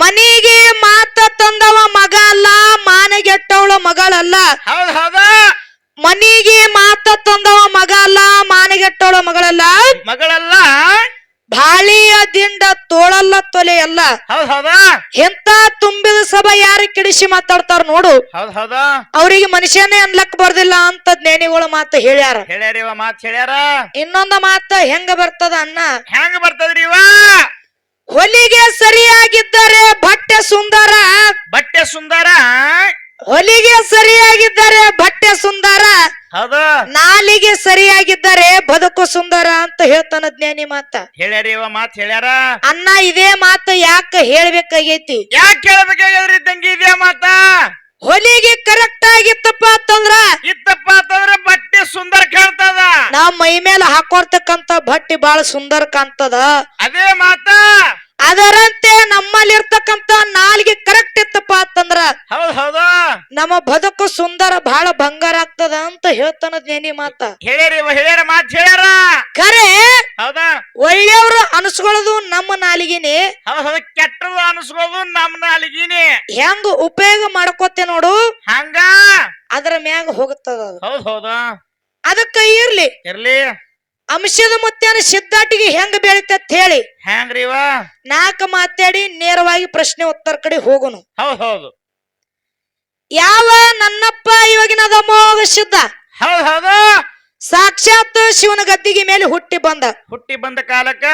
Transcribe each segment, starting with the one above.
ಮನಿಗೆ ಮಾತ ತಂದವ ಮಗ ಅಲ್ಲ, ಮಾನಗೆಟ್ಟವಳ ಮಗಳಲ್ಲ. ಹೌದ್ ಹೌದ. ಮನಿಗೆ ಮಾತ ತಂದವ ಮಗ ಅಲ್ಲ, ಮಾನಗೆಟ್ಟವಳ ಮಗಳಲ್ಲ. ಮಗಳಲ್ಲ. ಬಾಳಿಯ ದಿಂಡ ತೋಳಲ್ಲ ತೊಲೆಯಲ್ಲ. ಹೌದ್ ಹೌದ. ಎಂತ ತುಂಬಿದ ಸಭಾ ಯಾರು ಕಿಡಿಸಿ ಮಾತಾಡ್ತಾರ ನೋಡು. ಹೌದ್ ಹೌದ. ಅವ್ರಿಗೆ ಮನುಷ್ಯನೇ ಅನ್ಲಕ್ ಬರ್ದಿಲ್ಲ ಅಂತ ಜ್ಞಾನಿಗಳ ಮಾತು ಹೇಳ್ಯಾರ. ಹೇಳ್ಯಾರ ಮಾತ್ ಹೇಳ್ಯಾರ. ಇನ್ನೊಂದ ಮಾತ ಹೆಂಗ ಬರ್ತದ ಅನ್ನ, ಹೆಂಗ ಬರ್ತದ್ರಿ ಇವ? ಹೊಲಿಗೆ ಸರಿಯಾಗಿದ್ದರೆ ಬಟ್ಟೆ ಸುಂದರ. ಬಟ್ಟೆ ಸುಂದರ. ಹೊಲಿಗೆ ಸರಿಯಾಗಿದ್ದರೆ ಬಟ್ಟೆ ಸುಂದರ, ಹೌದು. ನಾಲಿಗೆ ಸರಿಯಾಗಿದ್ದರೆ ಬದುಕು ಸುಂದರ ಅಂತ ಹೇಳ್ತಾನ ಜ್ಞಾನಿ ಮಾತ. ಹೇಳ್ಯಾರ ಇವ ಮಾತ್ ಹೇಳ್ಯಾರ. ಅನ್ನ ಇದೇ ಮಾತ ಯಾಕ ಹೇಳ್ಬೇಕಾಗೈತಿ? ಯಾಕೆ ಹೇಳ್ಬೇಕಾಗ್ಯದ್ರಿ ತಂಗಿ ಇದೇ ಮಾತ? ಹೊಲಿಗೆ ಕರೆಕ್ಟ್ ಆಗಿತ್ತಪ್ಪ ಅಂತಂದ್ರ, ಇತ್ತಪ್ಪ ಅಂತಂದ್ರ ಬಟ್ಟೆ ಸುಂದರ ಕಾಣ್ತದ. ನಾವ್ ಮೈ ಮೇಲೆ ಹಾಕೊಳ್ತಕ್ಕಂತ ಬಟ್ಟೆ ಬಹಳ ಸುಂದರ ಕಾಣ್ತದ. ಅದೇ ಮಾತ. ಅದರಂತೆ ನಮ್ಮಲ್ಲಿರ್ತಕ್ಕಂತ ನಾಲಿಗೆ ಕರೆಕ್ಟ್ ಇತ್ತಪ್ಪ ಅಂತಂದ್ರ ಹೌದ್ ಹೌದು, ನಮ್ಮ ಬದುಕು ಸುಂದರ ಬಹಳ ಬಂಗಾರ ಆಗ್ತದ ಅಂತ ಹೇಳ್ತಾನ ಜ್ಞಾನಿ ಮಾತ. ಹೇಳ್ಯಾರ ಮಾತ್ ಹೇಳ್ಯಾರ. ಖರೆ ಹೌದಾ? ಒಳ್ಳೆಯವ್ರು ಅನಿಸ್ಕೊಳ್ಳೋದು ನಮ್ಮ ನಾಲಿಗೆನೆ, ಹೌದ್ ಹೌದು. ಕೆಟ್ಟದು ಅನಿಸ್ಕೋದು ನಮ್ಮ ನಾಲಿಗೆನೆ. ಹೆಂಗ ಉಪಯೋಗ ಮಾಡ್ಕೋತೆ ನೋಡು ಹಂಗ ಅದ್ರ ಮ್ಯಾಗ ಹೋಗುತ್ತದ. ಹೌದ್ ಹೌದಾ. ಅದಕ್ಕ ಇರ್ಲಿ ಇರ್ಲಿ. ಅಂಶದ ಮುತ್ಯಾನ ಸಿದ್ಧಾಟಿಗೆ ಹೆಂಗ ಬೆಳಿತತ್ ಹೇಳಿ ಹೆಂಗ್ರಿ ಇವ? ನಾಲ್ಕು ಮಾತಾಡಿ ನೇರವಾಗಿ ಪ್ರಶ್ನೆ ಉತ್ತರ ಕಡೆ ಹೋಗುನು. ಹೌದ್ ಹೌದು. ಯಾವ ನನ್ನಪ್ಪ ಇವಾಗಿನದ ಅಮೋಘ ಸಿದ್ಧ ಹೌದ್ ಹೌದು. ಸಾಕ್ಷಾತ್ ಶಿವನ ಗದ್ದಿಗೆ ಮೇಲೆ ಹುಟ್ಟಿ ಬಂದ ಕಾಲಕ್ಕ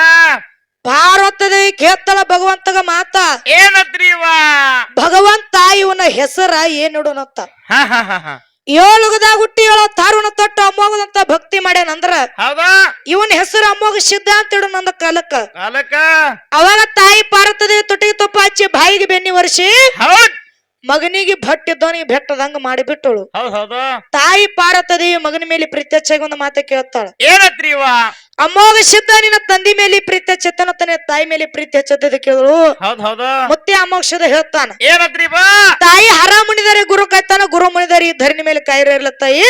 ಭಾರತದ ಕೇತ್ತಳ ಭಗವಂತಗ ಮಾತ ಏನತ್ರಿ ಇವ? ಭಗವಂತ ಇವನ ಹೆಸರ ಏನಿಡುನತ್ತ. ಹಾ ಹಾ ಹಾ ಹಾ. ಏಳುಗದಾಗ ಹುಟ್ಟಿ ಏಳೋ ತಾರುಣ ತೊಟ್ಟು ಅಮೋಘದಂತ ಭಕ್ತಿ ಮಾಡ್ಯಾನಂದ್ರ ಹೌದಾ? ಇವನ್ ಹೆಸರು ಅಮೋಘ ಸಿದ್ಧ ಅಂತ ಇಡುನಂದ ಕಾಲಕ್ಕ. ಅವಾಗ ತಾಯಿ ಪಾರ್ವತಿ ತುಟಿಗೆ ತುಪ್ಪ ಹಚ್ಚಿ ಬಾಯಿಗೆ ಬೆನ್ನಿ ಒರೆಸಿ ಹೌದ್ ಮಗನಿಗೆ ಭಟ್ಟಿದ್ದವನಿಗೆ ಬೆಟ್ಟದಂಗ ಮಾಡಿಬಿಟ್ಟಳು. ಹೌದ್ ಹೌದು. ತಾಯಿ ಪಾರ್ವತಿ ಮಗನ ಮೇಲೆ ಪ್ರೀತಿ ಹೆಚ್ಚಾಗಿ ಒಂದು ಮಾತ ಕೇಳ್ತಾಳ. ಏನತ್ರಿ ಇವ? ಅಮೋಘ ಸಿದ್ಧ ನಿನ್ನ ತಂದಿ ಮೇಲೆ ಪ್ರೀತಿ ಹೆಚ್ಚತನ ತನ್ನ ತಾಯಿ ಮೇಲೆ ಪ್ರೀತಿ ಹೆಚ್ಚದ ಕೇಳು. ಹೌದ್ ಹೌದು. ಮುತ್ತೆ ಅಮೋಘದ ಹೇಳ್ತಾನ. ಏನತ್ರಿ ಇವ? ತಾಯಿ ಹರ ಮುಣಿದರೆ ಗುರು ಕಾಯ್ತಾನ, ಗುರು ಮುಣಿದರೆ ಈ ಧರಣಿ ಮೇಲೆ ಕಾಯಿರಲ್ಲ ತಾಯಿ.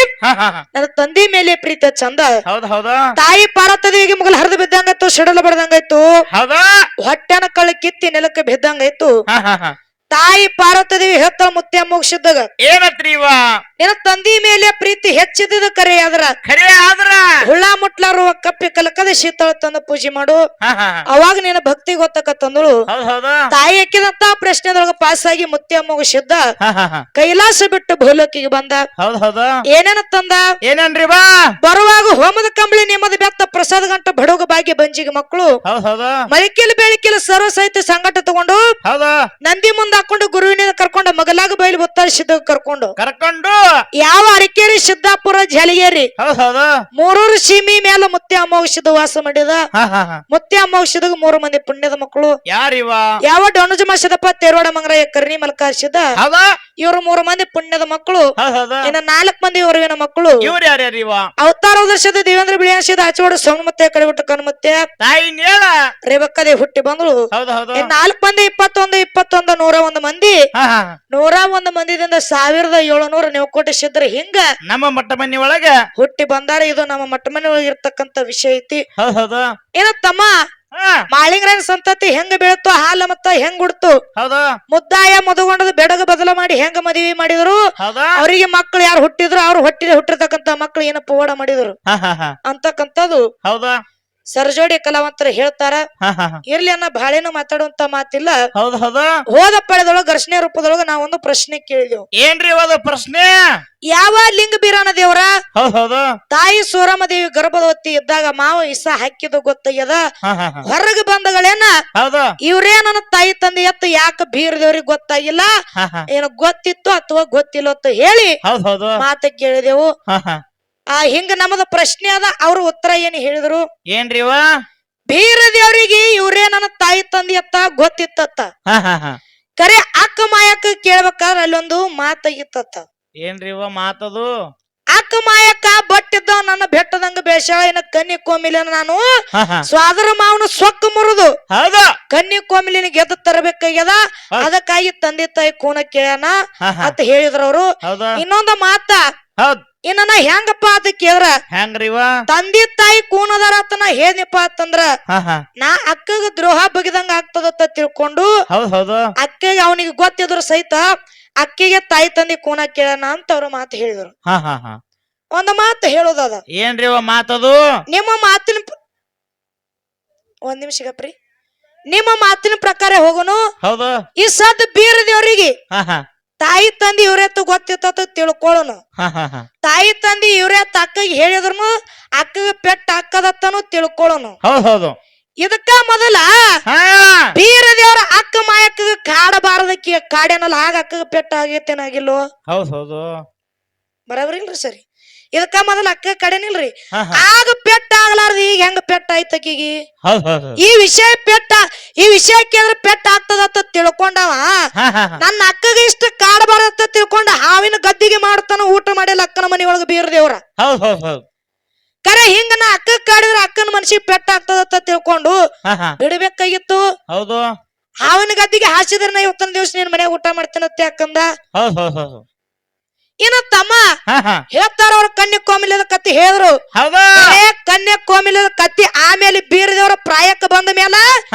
ನನ್ನ ತಂದಿ ಮೇಲೆ ಪ್ರೀತಿ ಚಂದ. ಹೌದ್ ಹೌದು. ತಾಯಿ ಪಾರ್ವತಿಗೆ ಮುಗಲ್ ಹರಿದು ಬಿದ್ದಂಗಾಯ್ತು, ಸಿಡಲು ಬಡ್ದಂಗಾಯ್ತು, ಹೌದಾ? ಹೊಟ್ಟೆನ ಕಳ್ಳಿ ಕಿತ್ತಿ ನೆಲಕ್ಕೆ ಬಿದ್ದಂಗಾಯ್ತು. ಹಾ. ತಾಯಿ ಪಾರ್ವತಿ ಹೇಳ್ತಾಳ ಮುತ್ತೆ ಅಮೋಘ ಸಿದ್ಧಗ, ಏನತ್ರಿ ಇವ? ನಿನ್ನ ತಂದಿ ಮೇಲೆ ಪ್ರೀತಿ ಹೆಚ್ಚಿದ ಕರೆ ಆದ್ರ ಖರೆ ಆದ್ರ ಹುಳ ಮುಟ್ಲಾರುವ ಕಪ್ಪಿ ಕಲಕದ ಶೀತಳ ತಂದು ಪೂಜೆ ಮಾಡು, ಹಾ. ಅವಾಗ ನಿನ್ನ ಭಕ್ತಿ ಗೊತ್ತಕತ್ತಂದಳು. ಹೌದ್ ಹೌದು. ತಾಯಿ ಹಾಕಿದಂತ ಪ್ರಶ್ನೆದೊಳಗ ಪಾಸ್ ಆಗಿ ಮುತ್ತೆ ಅಮೋಘ ಸಿದ್ಧ ಹಾ. ಕೈಲಾಸ ಬಿಟ್ಟು ಭೂಲೋಕಿಗೆ ಬಂದ. ಹೌದ್ ಹೌದು. ಏನೇನ ತಂದ? ಏನೇನ್ರಿ ಬಾ? ಬರುವಾಗ ಹೋಮದ ಕಂಬಳಿ ನಿಮ್ಮದ ಬೆತ್ತ ಪ್ರಸಾದ ಗಂಟ ಬಡೋಗ ಬಾಗಿ ಬಂಜಿಗೆ ಮಕ್ಕಳು ಹೌದ್ ಹೌದು. ಮಳಿಕಿಲ್ ಬೆಳಕಿಲ್ ಸರ್ವ ಸಹಿತ ಸಂಗಟ ತಗೊಂಡು ಹೌದಾ? ನಂದಿ ಮುಂದ ಹಾಕೊಂಡು ಗುರುವಿನ ಕರ್ಕೊಂಡು ಮಗಲಾಗ ಬಯಲು ಬೊತ್ತಾಳಿಸಿದ ಕರ್ಕೊಂಡು ಯಾವ ಅರಕೇರಿ ಸಿದ್ದಾಪುರ ಜಾಲಿಗೇರಿ ಹೌದ್ ಹೌದು. ಮೂರೂರು ಸೀಮಿ ಮೇಲೆ ಮುತ್ತೆ ಅಮೋಘ ಸಿದ್ಧ ವಾಸ ಮಾಡಿದ. ಮುತ್ತೆ ಅಮೋಘ ಸಿದ್ಧಗ 3 ಮಂದಿ ಪುಣ್ಯದ ಮಕ್ಕಳು. ಯಾರಿವ? ಯಾವ ಡೊಣಜ ಮಾಸದಪ್ಪ ತೇರವಾಡ ಮಂಗರಾಯ ಕರ್ಣಿ ಮಲ್ಕಾರಿಸಿದ. ಇವರು 3 ಮಂದಿ ಪುಣ್ಯದ ಮಕ್ಕಳು. ಇನ್ನು 4 ಮಂದಿ ಇವರಿನ ಮಕ್ಕಳು. ಇವ್ರು ಯಾರ್ಯಾರಿವ? ಅವತಾರ ವರ್ಷದ ದೇವೇಂದ್ರ ಬಿಳಿಯಾಸಿದ ಆಚವಾಡ ಸೋಣ ಮತ್ತೆ ಕಡಿಬಿಟ್ಟು ಕಣ್ಮತ್ತೆ ರೇವಕ್ಕದೇ ಹುಟ್ಟಿ ಬಂದ್ರು. 4 ಮಂದಿ 21 101 ಮಂದಿ 101 ಮಂದಿದಿಂದ 1700 ನೆವಕೋಟಿ ಸಿದ್ರ ಹಿಂಗ ನಮ್ಮ ಮಟ್ಟ ಮನಿ ಒಳಗ ಹುಟ್ಟಿ ಬಂದಾರ. ಇದು ನಮ್ಮ ಮಟ್ಟ ಮನಿ ಒಳಗ ಇರ್ತಕ್ಕಂತ ವಿಷಯ ಐತಿ. ಏನ ತಮ್ಮ ಮಾಳಿಂಗ್ರನ್ ಸಂತತಿ ಹೆಂಗ ಬೆಳತು, ಹಾಲ ಮತ್ತ ಹೆಂಗ್ ಉಡ್ತು, ಮುದ್ದಾಯ ಮದುಗೊಂಡದ ಬೆಡಗ ಬದಲ ಮಾಡಿ ಹೆಂಗ ಮದುವೆ ಮಾಡಿದ್ರು, ಅವರಿಗೆ ಮಕ್ಕಳು ಯಾರು ಹುಟ್ಟಿದ್ರು, ಅವ್ರು ಹುಟ್ಟಿರ್ತಕ್ಕಂತ ಮಕ್ಕಳು ಏನ ಪವಾಡ ಮಾಡಿದ್ರು ಅಂತಕ್ಕಂಥದ್ದು ಸರ್ಜೋಡಿ ಕಲಾವಂತರು ಹೇಳ್ತಾರ. ಇರ್ಲಿ ಅನ್ನ ಬಾಳೆನು ಮಾತಾಡುವಂತ ಮಾತಿಲ್ಲ. ಹೋದ ಪಳೆದೊಳಗ ಘರ್ಷಣೆ ರೂಪದೊಳಗ ನಾವೊಂದು ಪ್ರಶ್ನೆ ಕೇಳಿದೆವು. ಏನ್ರಿ ಪ್ರಶ್ನೆ? ಯಾವ ಲಿಂಗ ಬೀರಾನ ದೇವರ ತಾಯಿ ಸೋರಮ್ಮ ದೇವಿ ಗರ್ಭವತಿ ಇದ್ದಾಗ ಮಾವ ಇಸ ಹಾಕಿದ ಗೊತ್ತಾಗ್ಯದ, ಹೊರಗೆ ಬಂದಗಳೇನ ಇವ್ರೇ ನನ್ನ ತಾಯಿ ತಂದೆ ಎತ್ತ ಯಾಕ ಬೀರ ದೇವ್ರಿಗೆ ಗೊತ್ತಾಗಿಲ್ಲ, ಏನು ಗೊತ್ತಿತ್ತು ಅಥವಾ ಗೊತ್ತಿಲ್ಲ ಅಂತ ಹೇಳಿ ಮಾತ ಕೇಳಿದೆವು. ಹಿಂಗ ನಮ್ಮದ ಪ್ರಶ್ನೆ ಅದ. ಅವ್ರ ಉತ್ತರ ಏನ್ ಹೇಳಿದ್ರು? ಏನ್ರಿವ? ಬೀರ ದೇವ್ರಿಗೆ ಇವ್ರೇ ನನ್ನ ತಾಯಿ ತಂದೆ ಎತ್ತ ಗೊತ್ತಿತ್ತ. ಕರೆ ಅಕ್ಕ ಮಾಯಕ್ಕ ಕೇಳ್ಬೇಕಾದ್ರ ಅಲ್ಲೊಂದು ಮಾತಾಗಿತ್ತ. ಏನ್ರಿವ ಮಾತದು? ಅಕ್ಕ ಮಾಯಕ್ಕ ಬಟ್ಟಿದ್ದ ನನ್ನ ಬೆಟ್ಟದಂಗ ಬೇಷಾಳ ಏನ ಕನ್ನಿ ಕೋಮಿಲಿನ ನಾನು ಸ್ವಾದರ ಮಾವನ ಸೊಕ್ಕ ಮುರಿದು ಕನ್ನಿ ಕೋಮಿಲಿನ ಗೆದ್ದು ತರಬೇಕಾಗ್ಯದ, ಅದಕ್ಕಾಗಿ ತಂದೆ ತಾಯಿ ಕೂನ ಕೇಳ್ಯಾನ ಅಂತ ಹೇಳಿದ್ರು ಅವ್ರು. ಇನ್ನೊಂದು ಮಾತ ಇನ್ನ ನಾ ಹೆಂಗಪ್ಪ ಅಂತ ಕೇಳ್ರ ಹೆಂಗ್ರಿವ ತಂದೆ ತಾಯಿ ಕೂನದಾರ ನಾ ಹೇಳಪ್ಪ ಅಂತಂದ್ರ ಹಾ ಹಾ ನಾ ಅಕ್ಕಗ ದ್ರೋಹ ಬಗಿದಂಗ ಆಗ್ತದತ್ತ ತಿಳ್ಕೊಂಡು ಹೌದು ಅಕ್ಕಗೆ ಅವನಿಗೆ ಗೊತ್ತಿದ್ರು ಸಹಿತ ಅಕ್ಕಿಗೆ ತಾಯಿ ತಂದೆ ಕೂನ ಕೇಳೋಣ ಅಂತ ಅವ್ರ ಮಾತು ಹೇಳಿದ್ರು. ಹಾ ಹಾ ಹಾ ಒಂದು ಮಾತು ಹೇಳೋದದ ಏನ್ರಿವ ಮಾತದು ನಿಮ್ಮ ಮಾತಿನ ಒಂದ್ ನಿಮಿಷ ಗಪ್ರಿ ನಿಮ್ಮ ಮಾತಿನ ಪ್ರಕಾರ ಹೋಗುನು. ಹೌದು ಈ ಸದ್ ಬೀರ ದೇವ್ರಿಗೆ ಹಾ ಹಾ ತಾಯಿ ತಂದಿ ಇವ್ರೆತ್ತು ಗೊತ್ತಿತ್ತ ತಿಳ್ಕೊಳ್ಳೋನು. ಹಾ ಹಾ ಹಾ ತಾಯಿ ತಂದಿ ಇವ್ರೆತ್ತ ಅಕ್ಕಗೆ ಹೇಳಿದ್ರು ಅಕ್ಕಗೆ ಪೆಟ್ಟ ಹಾಕದತ್ತನು ತಿಳ್ಕೊಳ್ಳೋನು. ಹೌದು ಇದಕ್ಕ ಮೊದಲ ಹಾ ಬೀರ ದೇವ್ರ ಅಕ್ಕ ಮಾಯಕ್ಕ ಕಾಡಬಾರದಕ್ಕೆ ಕಾಡ್ಯಾನಲ್ಲ ಆಗ ಅಕ್ಕಗ ಪೆಟ್ಟ ಆಗೇತೇನಾಗಿಲ್ವೋ? ಹೌದು ಬರಬ್ರಿಲ್ರಿ ಸರಿ. ಇದಕ್ಕ ಮೊದಲ ಅಕ್ಕ ಕಡೆನಿಲ್ರಿ ಹಾ ಹಾ ಆಗ ಪೆಟ್ಟ ಆಗ್ಲಾರ್ದ ಈಗ ಹೆಂಗ ಪೆಟ್ಟ ಆಯ್ತಕಿಗಿ ಹೌದು ಈ ವಿಷಯ ಕೇಳಿದ್ರೆ ಪೆಟ್ಟ ಆಗ್ತದತ್ತ ತಿಳ್ಕೊಂಡವ ನನ್ನ ಅಕ್ಕಗೆ ಇಷ್ಟ ಕಾಡಬಾರತ್ತ ತಿಳ್ಕೊಂಡ ಹಾವಿನ ಗದ್ದಿಗೆ ಮಾಡ್ತಾನ ಊಟ ಮಾಡಿಲ್ಲ ಅಕ್ಕನ ಮನಿ ಒಳಗ ಬೀರ ದೇವ್ರ. ಹೌದು ಕರೆ ಹಿಂಗ ನಾ ಅಕ್ಕ ಕಾಡಿದ್ರ ಅಕ್ಕನ ಮನಸ್ಸಿಗೆ ಪೆಟ್ಟ ಆಗ್ತದತ್ತ ತಿಳ್ಕೊಂಡು ಬಿಡಬೇಕಾಗಿತ್ತು. ಹೌದು ಹಾವಿನ ಗದ್ದಿಗೆ ಹಾಸಿದ್ರ ನಾ ಇವತ್ತೊಂದ್ ದಿವ್ಸ ನೀನ್ ಮನ್ಯಾಗ ಊಟ ಮಾಡ್ತೇನತ್ತೆ ಅಕ್ಕಂದ. ಹೌದು ಇನ್ನ ತಮ್ಮ ಹೇಳ್ತಾರ ಅವ್ರ ಕನ್ಯಾಕೋಮಿಲದ ಕತ್ತಿ ಹೇಳಿದ್ರು. ಕನ್ಯಾಕೋಮಿಲದ ಕತ್ತಿ ಆಮೇಲೆ ಬೀರದೇವ್ರ ಪ್ರಾಯಕ್ಕೆ ಬಂದ ಮೇಲ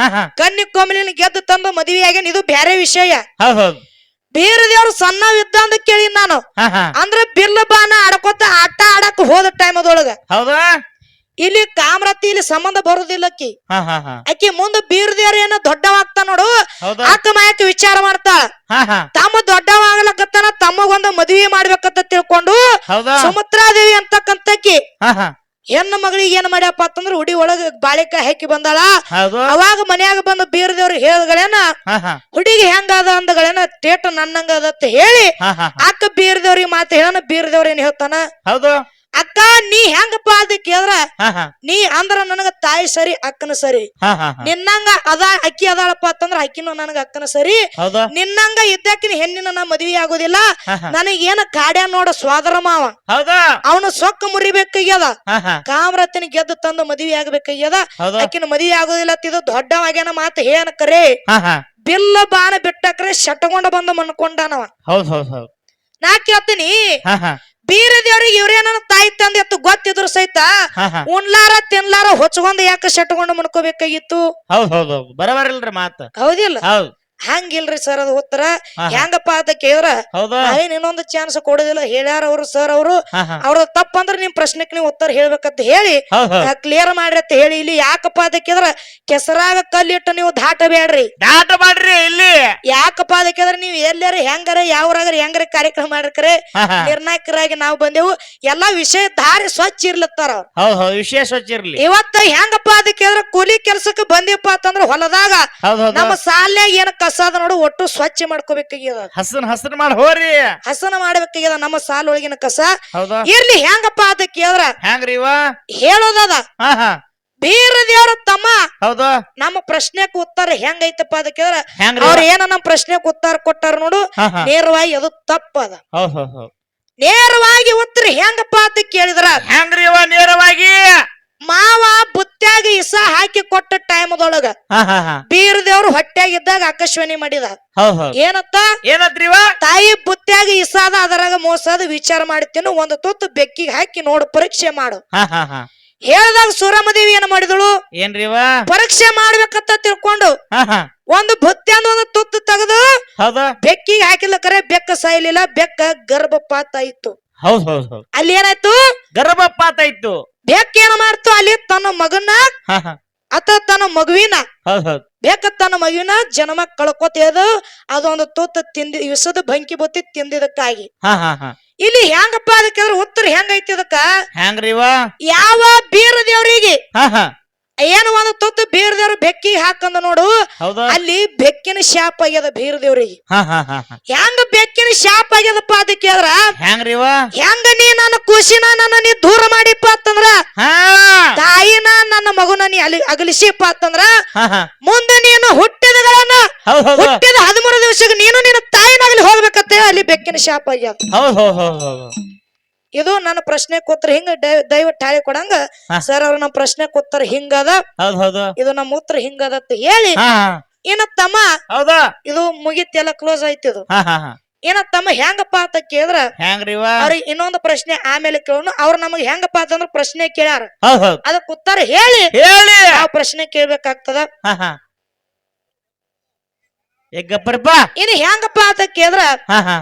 ಕನ್ಯಾಕೋಮಿಲಿನ ಗೆದ್ದು ತಂದು ಮದುವೆಯಾಗೇನ್ ಇದು ಬ್ಯಾರೆ ವಿಷಯ. ಬೀರದೇವ್ರು ಸಣ್ಣವಿದ್ದ ಅಂತ ಕೇಳಿ ನಾನು ಅಂದ್ರ ಬಿಲ್ಲ ಬಾನ ಆಡ್ಕೊತ ಆಟ ಆಡಕ್ ಹೋದ ಟೈಮ್ ಅದೊಳಗ ಇಲ್ಲಿ ಕಾಮರತಿ ಇಲ್ಲಿ ಸಂಬಂಧ ಬರುದಿಲ್ಲಕ್ಕಿ ಅಕ್ಕಿ ಮುಂದ ಬೀರದೇವ್ರ ಏನೋ ದೊಡ್ಡವಾಗ್ತಾ ನೋಡು ಅಕ್ಕ ಮಾಯಕ್ಕೆ ವಿಚಾರ ಮಾಡ್ತಾಳ. ತಮ್ಮ ದೊಡ್ಡವಾಗ್ಲಕತ್ತಾನ ತಮ್ಮಗೊಂದು ಮದುವೆ ಮಾಡ್ಬೇಕಂತ ತಿಳ್ಕೊಂಡು ಸುಮಿತ್ರಾದೇವಿ ಅಂತಕ್ಕಂತಕ್ಕಿ ಹೆಣ್ಣು ಮಗಳಿಗೆ ಏನ್ ಮಾಡ್ಯಪ್ಪ ಅಂತಂದ್ರ ಉಡಿ ಒಳಗ ಬಾಳೆಕಾಯಿ ಹಾಕಿ ಬಂದಾಳ. ಅವಾಗ ಮನ್ಯಾಗ ಬಂದ ಬೀರದೇವ್ರಿಗೆ ಹೇಳಿದ್ಗಳೇನ ಹುಡುಗಿ ಹೆಂಗದ ಅಂದಗಳೇನ ಟೇಟ ನನ್ನಂಗ ಅದತ್ತ ಹೇಳಿ ಅಕ್ಕ ಬೀರದೇವ್ರಿಗೆ ಮಾತು ಹೇಳೋಣ. ಬೀರದೇವ್ರ ಏನ್ ಹೇಳ್ತಾನ ಅಕ್ಕ ನೀ ಹೆಂಗಪ್ಪ ಅದ ಕೇಳ್ರ ನೀ ಅಂದ್ರ ನನಗ ತಾಯಿ ಸರಿ ಅಕ್ಕನ ಸರಿ ನಿನ್ನಂಗ ಅಕ್ಕಿ ಅದಾಳಪ್ಪ ಅಂತಂದ್ರ ಅಕ್ಕಿನ ನನಗ ಅಕ್ಕನ ಸರಿ ನಿನ್ನಂಗ ಇದ್ದಾಕಿನ ಹೆಣ್ಣಿನ ನಾ ಮದ್ವಿ ಆಗೋದಿಲ್ಲ. ನನಗೇನ ಕಾಡ್ಯ ನೋಡ ಸ್ವಾದರ ಮಾವ ಅವನು ಸೊಕ್ಕ ಮುರಿಬೇಕಾಗ್ಯದ ಕಾಮರತಿನ ಗೆದ್ದು ತಂದು ಮದ್ವಿ ಆಗ್ಬೇಕಾಗ್ಯದ ಅಕ್ಕಿನ ಮದ್ವಿ ಆಗೋದಿಲ್ಲ ಇದು ದೊಡ್ಡವಾಗ್ಯಾನ ಮಾತು ಹೇನ ಕರೆ ಬಿಲ್ಲ ಬಾಣ ಬಿಟ್ಟಕ್ರೆ ಶಟಗೊಂಡ ಬಂದ ಮನ್ಕೊಂಡಾನವ. ನಾ ಕೇಳ್ತೀನಿ ಬೀರದೇವ್ರಿಗೆ ಇವ್ರೇನ ತಾಯಿ ತಂದೆ ಅತ್ತು ಗೊತ್ತಿದ್ರು ಸಹಿತ ಉಣ್ಲಾರ ತಿನ್ಲಾರ ಹೊಚ್ಕೊಂಡ್ ಯಾಕ ಶಟ್ಕೊಂಡ್ ಮನ್ಕೋಬೇಕಾಗಿತ್ತು? ಬರಬರಿಲ್ರಿ ಮಾತ ಹೌದಿಲ್ಲ? ಹಂಗಿಲ್ರಿ ಸರ್ ಅದು ಉತ್ತರ ಹೆಂಗಪ್ಪ ಅಂತ ಕೇಳ್ರ ನಾವೇನ್ ಇನ್ನೊಂದು ಚಾನ್ಸ್ ಕೊಡೋದಿಲ್ಲ. ಹೇಳ್ಯಾರ ಅವರು ಸರ್ ಅವರು ಅವ್ರ ತಪ್ಪಂದ್ರ ನಿಮ್ ಪ್ರಶ್ನೆಕ್ ನೀವು ಉತ್ತರ ಹೇಳ್ಬೇಕಂತ ಹೇಳಿ ಕ್ಲಿಯರ್ ಮಾಡ್ರಿ ಅಂತ ಹೇಳಿ ಇಲ್ಲಿ ಯಾಕಪ್ಪ ಅಂತ ಕೇಳಿದ್ರ ಕೆಸರಾಗ ಕಲ್ಲಿಟ್ಟು ನೀವು ದಾಟಬೇಡ್ರಿ ಇಲ್ಲಿ ಯಾಕಪ್ಪ ಅಂತ ಕೇಳಿದ್ರ ನೀವು ಎಲ್ಲಾರ ಹೆಂಗಾರ ಯಾವ್ರಾಗ ಹೆಂಗಾರ ಕಾರ್ಯಕ್ರಮ ಮಾಡಿರ್ಕರೆ ನಿರ್ಣಾಯಕರಾಗಿ ನಾವು ಬಂದೆವು. ಎಲ್ಲಾ ವಿಷಯ ದಾರಿ ಸ್ವಚ್ಛ ಇರ್ಲತ್ತಾರ ವಿಷಯ ಸ್ವಚ್ಛ ಇರ್ಲಿ. ಇವತ್ತ ಹೆಂಗಪ್ಪ ಅಂತ ಕೇಳಿದ್ರ ಕೂಲಿ ಕೆಲ್ಸಕ್ಕೆ ಬಂದಿಪ್ಪ ಅಂತಂದ್ರ ಹೊಲದಾಗ ನಮ್ಮ ಸಾಲ್ಯಾಗ ಏನ ಕಸ ಅದ ನೋಡು ಒಟ್ಟು ಸ್ವಚ್ಛ ಮಾಡ್ಕೋಬೇಕಾಗ್ಯದ. ಹಸನ ಮಾಡಿ ಹೋರಿ ಹಸನ ಮಾಡ್ಬೇಕಾಗ್ಯದ ನಮ್ಮ ಸಾಲ ಒಳಗಿನ ಕಸ ಇರ್ಲಿ. ಹೆಂಗಪ್ಪ ಅಂತ ಕೇಳಿದ್ರ ಹೆಂಗ್ರಿ ಹೇಳೋದದ ಬೀರದೇವ್ರ ತಮ್ಮ ನಮ್ಮ ಪ್ರಶ್ನೆಕ್ ಉತ್ತರ ಹೆಂಗೈತಪ್ಪ ಅಂತ ಕೇಳಿದ್ರ ಅವ್ರ ಏನ ನಮ್ಮ ಪ್ರಶ್ನೆಕ್ ಉತ್ತರ ಕೊಟ್ಟಾರ ನೋಡು ನೇರವಾಗಿ ಅದು ತಪ್ಪದ. ನೇರವಾಗಿ ಉತ್ತರ ಹೆಂಗಪ್ಪ ಅಂತ ಕೇಳಿದ್ರ ಹೆಂಗ್ರಿ ನೇರವಾಗಿ ಮಾವ ಬುತ್ತ್ಯಾಗ ಇಸ ಹಾಕಿ ಕೊಟ್ಟ ಟೈಮದೊಳಗ ಬೀರದೇವ್ರು ಹೊಟ್ಟ್ಯಾಗಿದ್ದಾಗ ಆಕಾಶವಾಣಿ ಮಾಡಿದ ಏನತ್ರಿ ತಾಯಿ ಬುತ್ತ್ಯಾಗ ಇಸಾದ ಅದರಾಗ ಮೋಸದ ವಿಚಾರ ಮಾಡ್ತೀನಿ ಒಂದು ತುತ್ತು ಬೆಕ್ಕಿಗೆ ಹಾಕಿ ನೋಡು ಪರೀಕ್ಷೆ ಮಾಡು ಹೇಳ್ದಾಗ ಸೂರಮದೇವಿ ಏನ್ ಮಾಡಿದಳು ಪರೀಕ್ಷೆ ಮಾಡ್ಬೇಕಂತ ತಿಳ್ಕೊಂಡು ಒಂದು ಬುತ್ತ್ಯಾಂದ ಒಂದು ತುತ್ತು ತೆಗೆದು ಬೆಕ್ಕಿಗೆ ಹಾಕಿಲ್ಲ ಕರೆ ಬೆಕ್ಕ ಸಾಯ್ಲಿಲ್ಲ ಬೆಕ್ಕ ಗರ್ಭಪಾತ ಆಯ್ತು. ಅಲ್ಲಿ ಏನಾಯ್ತು ಗರ್ಭಪಾತ ಆಯ್ತು. ಬೆಕ್ಕ ಏನ ಮಾಡ್ತು ಅಲ್ಲಿ ತನ್ನ ಮಗನ ಅಥವಾ ತನ್ನ ಮಗುವಿನ ಬೇಕ ತನ್ನ ಮಗುವಿನ ಜನ್ಮ ಕಳ್ಕೊತೇದು ಅದೊಂದು ತುತ್ತು ತಿಂದಿ ವಿಸದ ಬಂಕಿ ಬತ್ತಿ ತಿಂದಿದಕ್ಕಾಗಿ. ಇಲ್ಲಿ ಹೆಂಗಪ್ಪ ಅದಕ್ಕೆ ಉತ್ತರ ಹೆಂಗೈತಿ ಅದಕ್ಕ ಯಾವ ಬೀರದೇವ್ರಿಗೆ ಏನು ಒಂದು ತುತ್ತು ಬೀರದೇವ್ರ ಬೆಕ್ಕಿಗೆ ಹಾಕಂದ ನೋಡು ಅಲ್ಲಿ ಬೆಕ್ಕಿನ ಶಾಪ ಆಗ್ಯದ ಬೀರದೇವ್ರಿಗೆ. ಹೆಂಗ ಬೆಕ್ಕಿನ ಶಾಪ ಆಗ್ಯದಪ್ಪ ಅದಕ್ಕೆ ಕೇಳ್ರ ಹೆಂಗ ನೀ ನನ್ನ ಖುಷಿನ ನನ್ನ ನೀ ದೂರ ಮಾಡಿಪ್ಪ ಅಂತಂದ್ರ ತಾಯಿನ ನನ್ನ ಮಗುನ ನೀ ಅಗಲಿಸಿಪ್ಪ ಅಂತಂದ್ರ ಮುಂದೆ ನೀನು ಹುಟ್ಟಿದ 13 ದಿವಸಕ್ಕೆ ನೀನು ನಿನ್ನ ತಾಯಿನಾಗಲಿ ಹೋಗ್ಬೇಕಂತ ಅಲ್ಲಿ ಬೆಕ್ಕಿನ ಶಾಪ ಆಗ್ಯದ. ಇದು ನನ್ನ ಪ್ರಶ್ನೆ ಉತ್ತರ ಹಿಂಗ ದಯವಿಟ್ಟು ಹಾಳಿ ಕೊಡಂಗ ಸರ್ ಅವ್ರ ನಮ್ಮ ಪ್ರಶ್ನೆ ಉತ್ತರ ಹಿಂಗದ ಇದು ನಮ್ಮ ಉತ್ತರ ಹಿಂಗದ ಅಂತ ಹೇಳಿ ಇನ್ನ ತಮ್ಮ ಇದು ಮುಗಿತ್ ಎಲ್ಲ ಕ್ಲೋಸ್ ಆಯ್ತು. ಇದು ಏನ ತಮ್ಮ ಹೆಂಗಪ್ಪ ಅಂತ ಕೇಳಿದ್ರ ಹೆಂಗ್ರಿವ ಅವ್ರಿಗೆ ಇನ್ನೊಂದು ಪ್ರಶ್ನೆ ಆಮೇಲೆ ಕೇಳೋಣ ಅವ್ರು ನಮಗ್ ಹೆಂಗಪ್ಪ ಅಂತಂದ್ರ ಪ್ರಶ್ನೆ ಕೇಳ್ಯಾರ ಹೌದ್ ಹೌದ್ ಅದಕ್ಕೆ ಉತ್ತರ ಹೇಳಿ ಹೇಳಿ ಯಾವ ಪ್ರಶ್ನೆ ಕೇಳ್ಬೇಕಾಗ್ತದ ಹಾ ಹಾ ಎಗ್ಗಪ್ಪರಪ್ಪ ಇನ್ನು ಹೆಂಗಪ್ಪ ಅಂತ ಕೇಳಿದ್ರ ಹಾ ಹಾ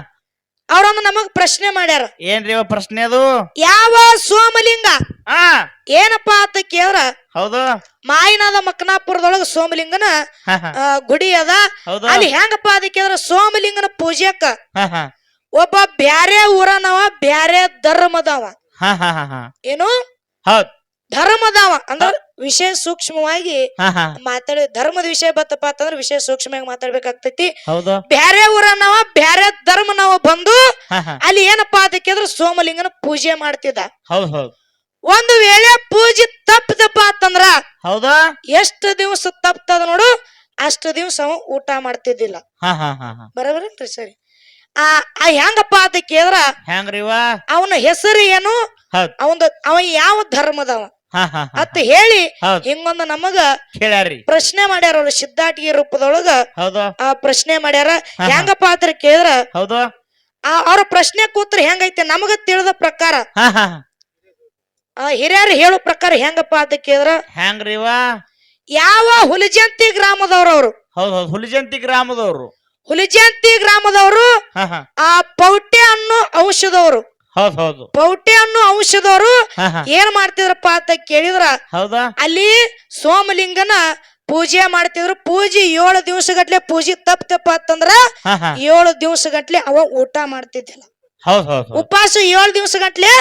ಅವ್ರೊಂದು ನಮಗ್ ಪ್ರಶ್ನೆ ಮಾಡ್ಯಾರ ಏನ್ರಿ ಪ್ರಶ್ನೆ ಅದು ಯಾವ ಸೋಮಲಿಂಗ ಹಾ ಏನಪ್ಪಾ ಅಂತ ಕೇಳಿದ್ರ ಹೌದು ಮಾಯಿನಾದ ಮಕ್ಕನಾಪುರದೊಳಗ ಸೋಮಲಿಂಗನ ಹಾ ಹಾ ಗುಡಿ ಅದ ಹೌದು ಅಲ್ಲಿ ಹೆಂಗಪ್ಪ ಅದಕ್ಕೆ ಕೇಳಿದ್ರ ಸೋಮಲಿಂಗನ ಪೂಜೆಕ ಹಾ ಹಾ ಒಬ್ಬ ಬ್ಯಾರೆ ಊರನವ ಬ್ಯಾರೆ ಧರ್ಮದವ ಹಾ ಹಾ ಹಾ ಹಾ ಏನು ಹೌದ್ ಧರ್ಮದವ ಅಂದ್ರ ವಿಷಯ ಸೂಕ್ಷ್ಮವಾಗಿ ಹಾ ಹಾ ಮಾತಾಡಿ ಧರ್ಮದ ವಿಷಯ ಬತ್ತಪ್ಪ ಅಂತಂದ್ರ ವಿಷಯ ಸೂಕ್ಷ್ಮವಾಗಿ ಮಾತಾಡ್ಬೇಕಾಗ್ತೈತಿ ಹೌದು ಬ್ಯಾರೆ ಊರನವ ಬ್ಯಾರೆ ಧರ್ಮನವ ಬಂದು ಹಾ ಹಾ ಅಲ್ಲಿ ಏನಪ್ಪಾ ಅದಕ್ಕೆ ಕೇಳಿದ್ರ ಸೋಮಲಿಂಗನ ಪೂಜೆ ಮಾಡ್ತಿದ್ದ ಹೌದ್ ಹೌದ್ ಒಂದು ವೇಳೆ ಪೂಜೆ ತಪ್ಪದಪ್ಪ ಅಂತಂದ್ರ ಹೌದಾ ಎಷ್ಟು ದಿವಸ ತಪ್ತದ ನೋಡು ಅಷ್ಟು ದಿವಸ ಅವ ಊಟ ಮಾಡ್ತಿದ್ದಿಲ್ಲ ಹಾ ಹಾ ಹಾ ಹಾ ಬರಬರೇನ್ರಿ ಸರಿ ಆ ಹೆಂಗಪ್ಪ ಅಂತ ಕೇಳಿದ್ರ ಹೆಂಗ್ರಿವ ಅವನ ಹೆಸರು ಏನು ಹೌದ್ ಅವ ಯಾವ ಧರ್ಮದವ ಹಾ ಹಾ ಹಾ ಅಂತ ಹೇಳಿ ಹೌದ್ ಹಿಂಗೊಂದು ನಮಗ ಕೇಳ್ಯಾರಿ ಪ್ರಶ್ನೆ ಮಾಡ್ಯಾರ ಅವ್ರು ಸಿದ್ಧಾಟಿಗೆ ರೂಪದೊಳಗ ಹೌದು ಆ ಪ್ರಶ್ನೆ ಮಾಡ್ಯಾರ ಹಾ. ಹೆಂಗಪ್ಪ ಅಂತ ಕೇಳಿದ್ರ ಹೌದು ಅವ್ರ ಪ್ರಶ್ನೆ ಕೂತ್ರ ಹೆಂಗೈತೆ ನಮಗ ತಿಳಿದ ಪ್ರಕಾರ ಹಾ ಹಾ ಹಿರಿಯರು ಹೇಳೋ ಪ್ರಕಾರ ಹೆಂಗಪ್ಪ ಅಂತ ಕೇಳಿದ್ರ ಹೆಂಗ್ರಿವ ಯಾವ ಹುಲಿಜಂತಿ ಗ್ರಾಮದವ್ರವ್ರು ಹೌದ್ ಹೌದ್ ಹುಲಿಜಂತಿ ಗ್ರಾಮದವ್ರು ಹುಲಿಜಂತಿ ಗ್ರಾಮದವರು ಹಾ ಹಾ ಆ ಪೌಟೆ ಅನ್ನೋ ಔಷಧವರು ಹೌದ್ ಹೌದು ಪೌಟೆ ಅನ್ನೋ ಔಷಧವರು ಹಾ ಹಾ ಏನ್ ಮಾಡ್ತಿದ್ರಪ್ಪ ಅಂತ ಕೇಳಿದ್ರ ಹೌದಾ ಅಲ್ಲಿ ಸೋಮಲಿಂಗನ ಪೂಜೆ ಮಾಡ್ತಿದ್ರು ಪೂಜೆ 7 ದಿವಸಗಟ್ಲೆ ಪೂಜೆ ತಪ್ಪತಪ್ಪ ಅಂತಂದ್ರ ಹಾ ಹಾ 7 ದಿವಸಗಟ್ಲೆ ಅವ ಊಟ ಮಾಡ್ತಿದ್ದಿಲ್ಲ ಹೌದ್ ಹೌದ್ ಹೌದ್ ಉಪವಾಸ 7 ದಿವಸಗಟ್ಲೆ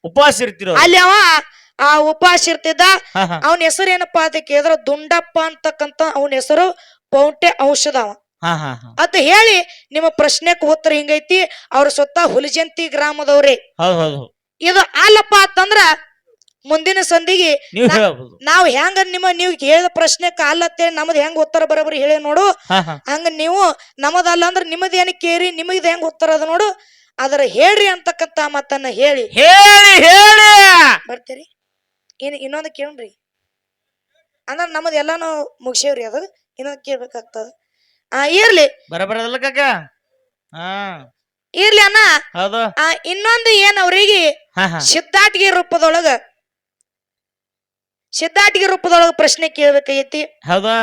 ಉಪವಾಸ ಇರ್ತಿರೋ ಅಲ್ಲಿ ಅವ ಆ ಉಪವಾಸ ಇರ್ತಿದ್ದ ಹಾ ಹಾ ಅವನ ಹೆಸರು ಏನಪ್ಪಾ ಅಂತ ಕೇಳಿದ್ರ ದುಂಡಪ್ಪ ಅಂತಕ್ಕಂತ ಅವನ ಹೆಸರು ಪೌಟೆ ಔಷಧ ಅವ ಹಾ ಹಾ ಹಾ ಅಂತ ಹೇಳಿ ನಿಮ್ಮ ಪ್ರಶ್ನೆಕ್ ಉತ್ತರ ಹಿಂಗೈತಿ ಅವ್ರ ಸ್ವತಃ ಹುಲಿಜಂತಿ ಗ್ರಾಮದವ್ರೆ ಹೌದ್ ಹೌದು ಇದು ಅಲ್ಲಪ್ಪ ಅಂತಂದ್ರ ಮುಂದಿನ ಸಂಧಿಗೆ ನೀವ್ ಹೇಳ್ಬೋದು ನಾವ್ ಹೆಂಗ ನೀವು ಹೇಳಿದ ಪ್ರಶ್ನೆಕ್ ಅಲ್ಲತ್ತೇಳಿ ನಮ್ದು ಹೆಂಗ್ ಉತ್ತರ ಬರೋಬ್ಬರಿ ಹೇಳಿ ನೋಡು ಹಾ ಹಾ ಹಂಗ ನೀವು ನಮ್ಮದಲ್ಲ ಅಂದ್ರ ನಿಮ್ಮದ್ ಏನ್ ಕೇರಿ ನಿಮಗ್ ಹೆಂಗ್ ಉತ್ತರ ಅದ ನೋಡು ಅದರ ಹೇಳ್ರಿ ಅಂತಕ್ಕಂತ ಮಾತನ್ನ ಹೇಳಿ ಹೇಳಿ ಹೇಳಿ ಬರ್ತೀರಿ ಇನ್ನೊಂದು ಕೇಳ್ರಿ ಅಂದ್ರ ನಮ್ಮದ್ ಎಲ್ಲಾನು ಮುಗಿಸೇವ್ರಿ ಅದು ಇನ್ನೊಂದು ಕೇಳ್ಬೇಕಾಗ್ತದ ಇರ್ಲಿ ಬರಬರದಲ್ಲ ಕಾಕ ಹಾ ಇರ್ಲಿ ಅಣ್ಣ ಹೌದು ಇನ್ನೊಂದು ಏನ್ ಅವ್ರಿಗೆ ಹಾ ಹಾ ಸಿದ್ಧಾಟಿಗೆ ರೂಪದೊಳಗ ಪ್ರಶ್ನೆ ಕೇಳ್ಬೇಕಾಗೈತಿ ಹೌದಾ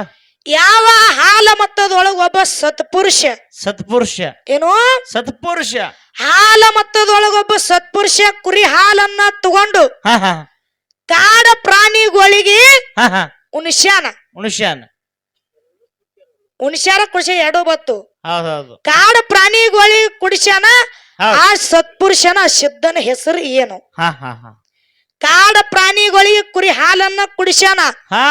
ಯಾವ ಹಾಲ ಮತ್ತದೊಳಗ ಒಬ್ಬ ಸತ್ಪುರುಷ ಸತ್ಪುರುಷ ಏನು ಸತ್ಪುರುಷ ಹಾಲ ಮತ್ತದೊಳಗ ಒಬ್ಬ ಸತ್ಪುರುಷ ಕುರಿ ಹಾಲನ್ನ ತಗೊಂಡು ಹಾ ಹಾ ಕಾಡ ಪ್ರಾಣಿಗಳಿಗೆ ಹಾ ಹಾ ಉಣಿಸ್ಯಾನ ಉಣಿಸ್ಯಾರ ಕುಡಿಸ ಎರಡು ಬತ್ತು ಹೌದ್ ಹೌದು ಕಾಡ ಪ್ರಾಣಿಗಳಿಗೆ ಕುಡಿಸ್ಯಾನ ಹೌದ್. ಆ ಸತ್ಪುರುಷನ ಸಿದ್ಧನ ಹೆಸರು ಏನು ಹಾ ಹಾ ಹಾ ಕಾಡ ಪ್ರಾಣಿಗಳಿಗೆ ಕುರಿ ಹಾಲನ್ನ ಕುಡಿಸ್ಯಾನ ಹಾ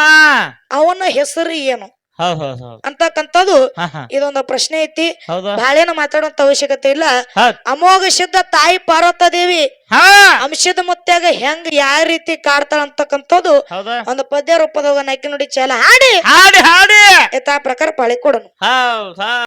ಅವನ ಹೆಸರು ಏನು ಹೌದ್ ಹೌದ್ ಹೌದ್ ಅಂತಕ್ಕಂಥದ್ದು ಹಾ ಹಾ ಇದೊಂದು ಪ್ರಶ್ನೆ ಐತಿ ಹೌದಾ ಬಾಳೇನ ಮಾತಾಡುವಂತ ಅವಶ್ಯಕತೆ ಇಲ್ಲ ಹೌದ್ ಅಮೋಘ ಸಿದ್ಧ ತಾಯಿ ಪಾರ್ವತ ದೇವಿ ಹಾ ಅಂಶದ ಮುತ್ಯಾಗ ಹೆಂಗ್ ಯಾವ ರೀತಿ ಕಾಡ್ತಾಳ ಅಂತಕ್ಕಂಥದ್ದು ಹೌದಾ ಒಂದು ಪದ್ಯ ರೂಪದಾಗ ನಕ್ಕಿ ನುಡಿ ಚಾಲ ಹಾಡಿ ಹಾಡಿ ಹಾಡಿ ಯಥಾ ಪ್ರಕಾರ ಪಾಳಿ ಕೊಡೋಣ ಹೌದ್ ಹೌದ್